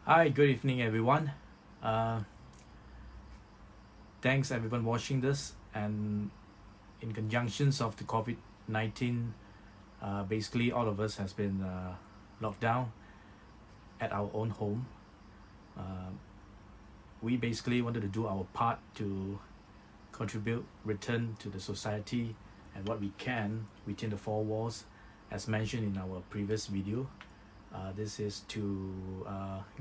Hi, good evening, everyone. Uh, Thanks, everyone, watching this. And in conjunctions of the COVID-19, basically all of us has been locked down at our own home. Uh, we basically wanted to do our part to contribute, return to the society, and what we can within the four walls, as mentioned in our previous video. This is to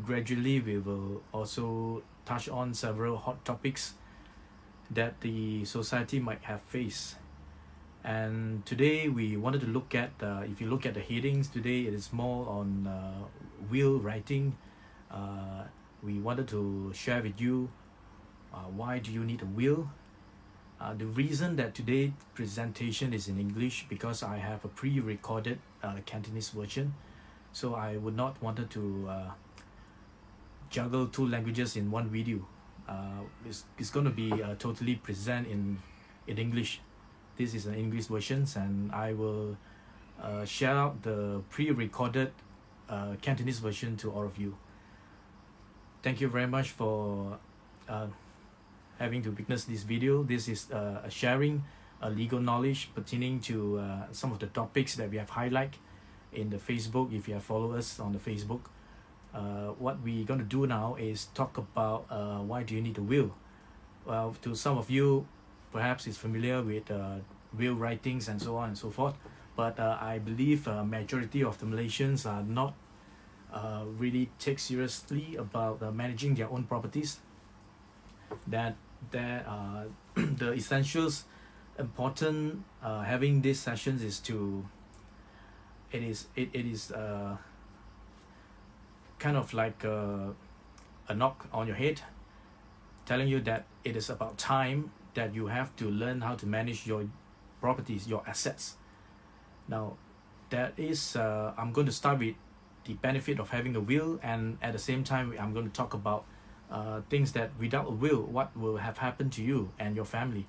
gradually we will also touch on several hot topics that the society might have faced. And today we wanted to look at, if you look at the headings today, it is more on will writing. We wanted to share with you why do you need a will. The reason that today's presentation is in English because I have a pre-recorded Cantonese version, so I would not wanted to juggle two languages in one video. It's going to be totally present in English. This is an English version, and I will share out the pre-recorded Cantonese version to all of you. Thank you very much for having to witness this video. This is a sharing legal knowledge pertaining to some of the topics that we have highlighted in the Facebook. If you have followed us on the Facebook, what we're going to do now is talk about why do you need a will. Well, to some of you, perhaps is familiar with will writings and so on and so forth, but I believe majority of the Malaysians are not really take seriously about managing their own properties. That there are the essentials important having these sessions is to it is kind of like a knock on your head telling you that it is about time that you have to learn how to manage your properties, your assets. Now that is I'm going to start with the benefit of having a will, and at the same time I'm going to talk about things that without a will, what will have happened to you and your family.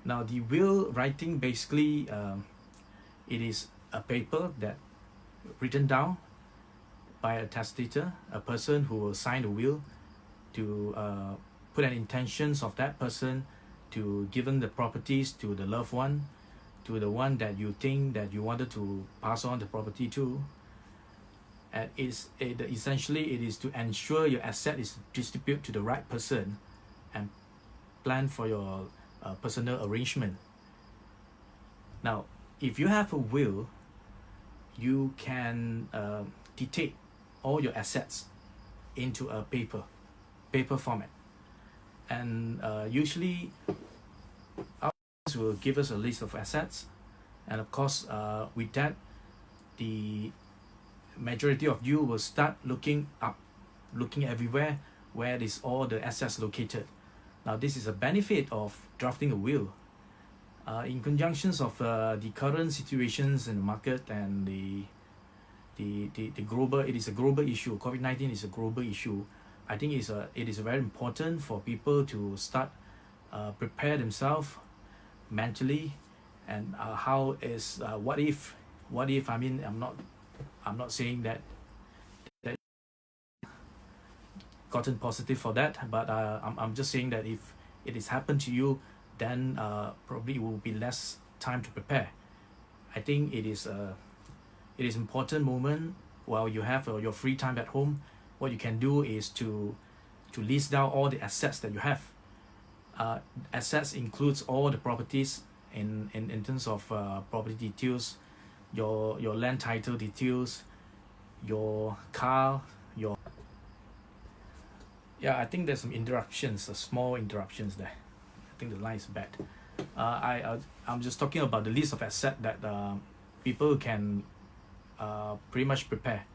Now the will writing basically it is a paper that written down by a testator, a person who will sign the will to put an intentions of that person to given the properties to the loved one, to the one that you think that you wanted to pass on the property to. And essentially it is to ensure your asset is distributed to the right person and plan for your personal arrangement. Now, if you have a will, you can dictate all your assets into a paper format, and usually our will give us a list of assets, and of course with that the majority of you will start looking everywhere where is all the assets located. Now this is a benefit of drafting a will in conjunctions of the current situations in the market and the global. It is a global issue. COVID-19 is a global issue. I think it is very important for people to start prepare themselves mentally, and how is what if I mean I'm not saying that gotten positive for that, but I'm just saying that if it is happened to you, then probably it will be less time to prepare. I think it is important moment while you have your free time at home. What you can do is to list down all the assets that you have. Assets includes all the properties in terms of property details, your land title details, your car, your I think there's some interruptions, small interruptions there. I think the line is bad. I'm just talking about the list of assets that people can pretty much prepare.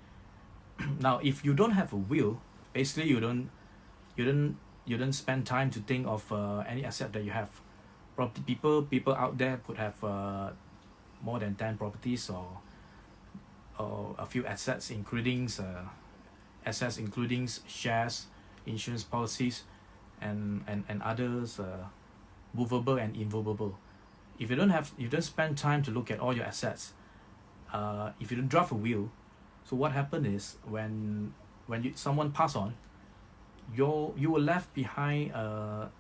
Now if you don't have a will, basically you don't spend time to think of any asset that you have. Property people out there could have more than 10 properties or a few assets including shares, insurance policies, and others, movable and immovable. If you don't spend time to look at all your assets, if you don't draft a will, so what happens is when when someone pass on, you were left behind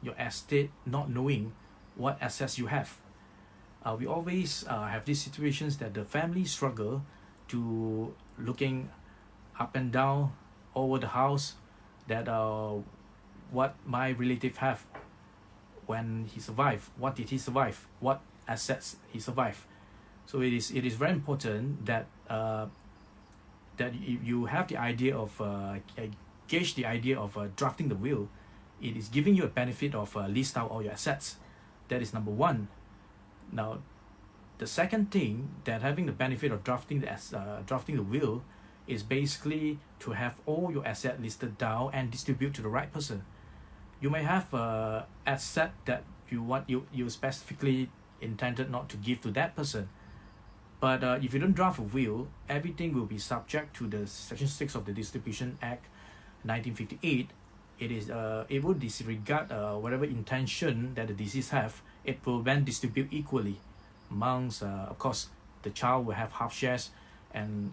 your estate not knowing what assets you have. We always have these situations that the family struggle to looking up and down over the house, that what my relative have when he survived, what did he survive, what assets he survived. So it is very important that that you have the idea of gauge the idea of drafting the will. It is giving you a benefit of list out all your assets. That is number one. Now, the second thing, that having the benefit of drafting the will, is basically to have all your asset listed down and distribute to the right person. You may have a asset that you specifically intended not to give to that person, but if you don't draft a will, everything will be subject to the Section 6 of the Distribution Act 1958. It will disregard whatever intention that the deceased have. It will then distribute equally amongst, of course, the child will have half shares, and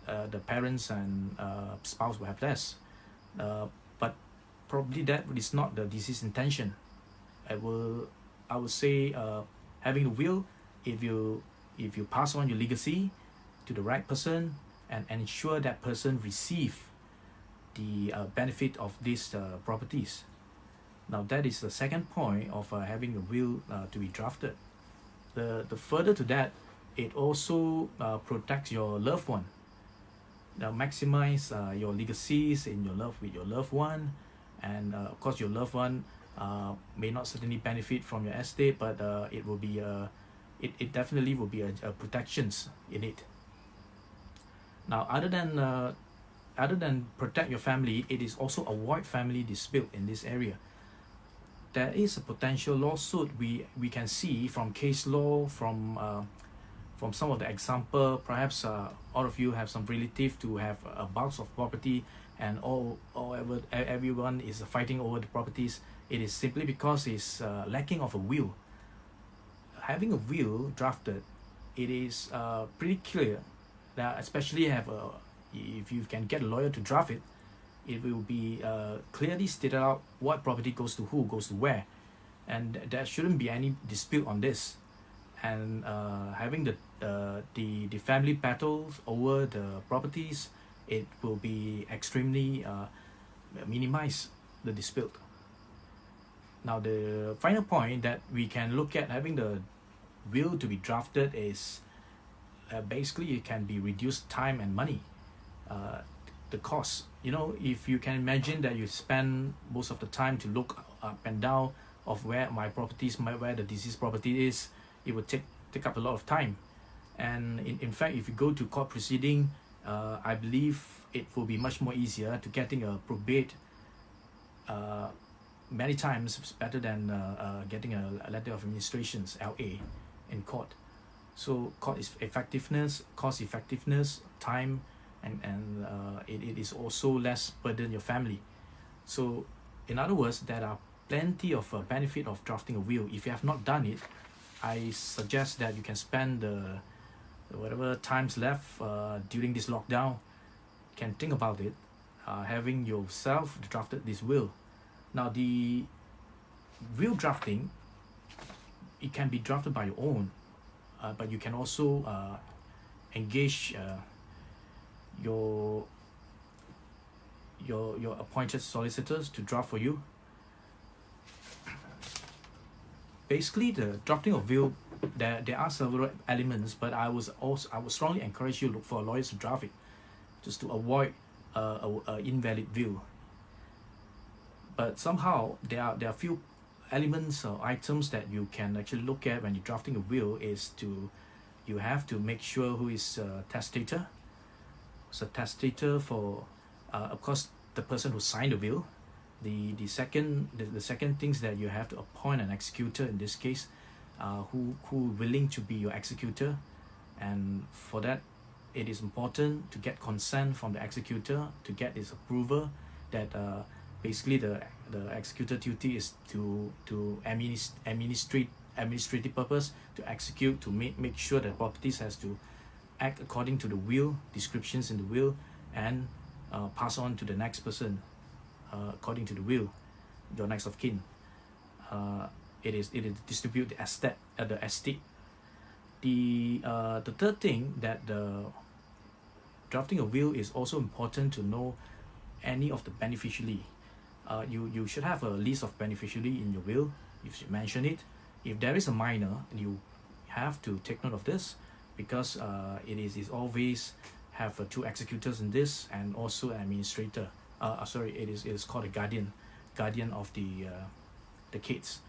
the parents and spouse will have less. But probably that is not the deceased intention. I would say having a will, if you pass on your legacy to the right person and ensure that person receive the benefit of these properties. Now, that is the second point of having a will to be drafted. The further to that, it also protects your loved one. Now, maximize your legacies in with your loved one, and of course your loved one may not certainly benefit from your estate, but it will be it definitely will be a protections in it. Now, other than protect your family, it is also avoid family dispute in this area. There is a potential lawsuit we can see from case law, from some of the example. Perhaps all of you have some relative to have a bulk of property, and everyone is fighting over the properties. It is simply because it's lacking of a will. Having a will drafted, it is pretty clear that, especially if you can get a lawyer to draft it, it will be clearly stated out what property goes to who, goes to where, and there shouldn't be any dispute on this. And having the family battles over the properties, it will be extremely minimize the dispute. Now, the final point that we can look at having the will to be drafted is basically it can be reduced time and money. The cost, if you can imagine that you spend most of the time to look up and down of where where the deceased property is, it would take up a lot of time. And in fact, if you go to court proceeding, I believe it will be much more easier to getting a probate. Many times it's better than getting a letter of administrations, LA, in court. So cost effectiveness, time, and it is also less burden your family. So in other words, there are plenty of benefit of drafting a will. If you have not done it, I suggest that you can spend whatever times left during this lockdown, can think about it, having yourself drafted this will. Now, the will drafting, it can be drafted by your own, but you can also engage your appointed solicitors to draft for you. Basically, the drafting of will, there are several elements, but I would strongly encourage you to look for lawyers to draft it, just to avoid a invalid will. But somehow there are few elements or items that you can actually look at when you're drafting a will. You have to make sure who is testator. So testator for of course the person who signed the will. The second things that you have to appoint an executor in this case, who willing to be your executor, and for that it is important to get consent from the executor, to get his approval that basically the executor duty is to administrative purpose, to execute, to make sure that properties has to act according to the will, descriptions in the will, and pass on to the next person according to the will, your next of kin. It is distribute the estate. The third thing that the drafting a will is also important to know any of the beneficiary. You should have a list of beneficiary in your will. You should mention it. If there is a minor, you have to take note of this, because it is always have two executors in this, and also an administrator. It is called a guardian of the kids.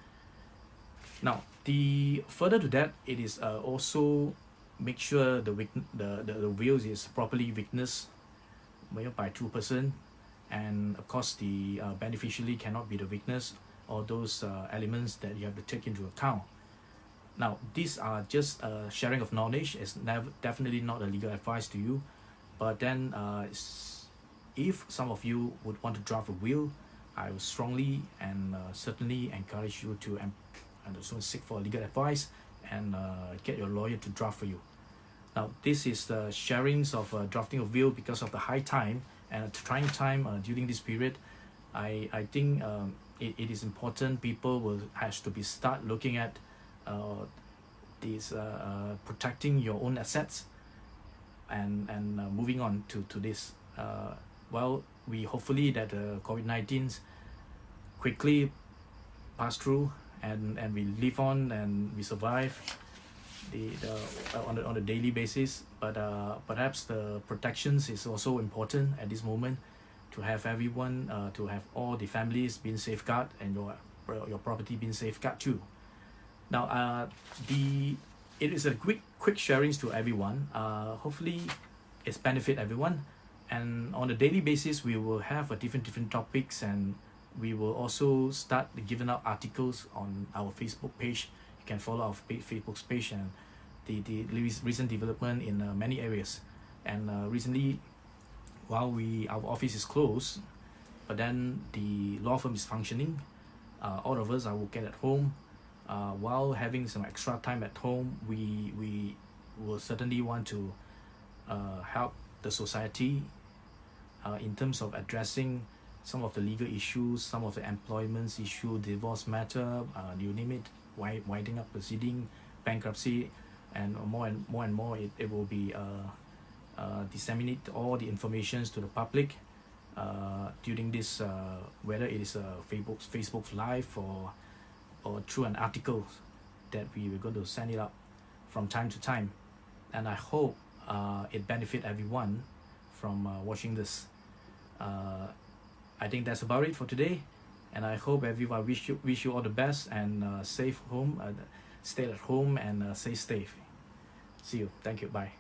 Now, the further to that, it is also make sure the will is properly witnessed by two person, and of course the beneficiary cannot be the witness, or those elements that you have to take into account. Now, these are just sharing of knowledge. It's definitely not a legal advice to you, but then if some of you would want to draft a will, I would strongly and certainly encourage you to so seek for legal advice and get your lawyer to draft for you. Now, this is the sharings of drafting a will because of the high time and trying time during this period. I think it is important people will have to be start looking at these protecting your own assets, and moving on to this. Well, we hopefully that COVID-19 quickly pass through, and we live on and we survive on a daily basis. But perhaps the protections is also important at this moment, to have everyone, to have all the families being safeguarded, and your property being safeguarded too. Now, it is a quick sharings to everyone. Hopefully, it's benefit everyone, and on a daily basis we will have a different topics, and we will also start giving out articles on our Facebook page. You can follow our Facebook page, and the recent development in many areas. And recently, while our office is closed, but then the law firm is functioning. All of us are working at home. While having some extra time at home, we will certainly want to help the society in terms of addressing some of the legal issues, some of the employment issue, divorce matter, you name it, winding up proceeding, bankruptcy, and more, it will be disseminate all the informations to the public during this, whether it is Facebook Live or through an article that we were going to send it up from time to time. And I hope it benefit everyone from watching this. I think that's about it for today, and I hope everyone wish you all the best, and safe home, stay at home, and stay safe. See you. Thank you. Bye.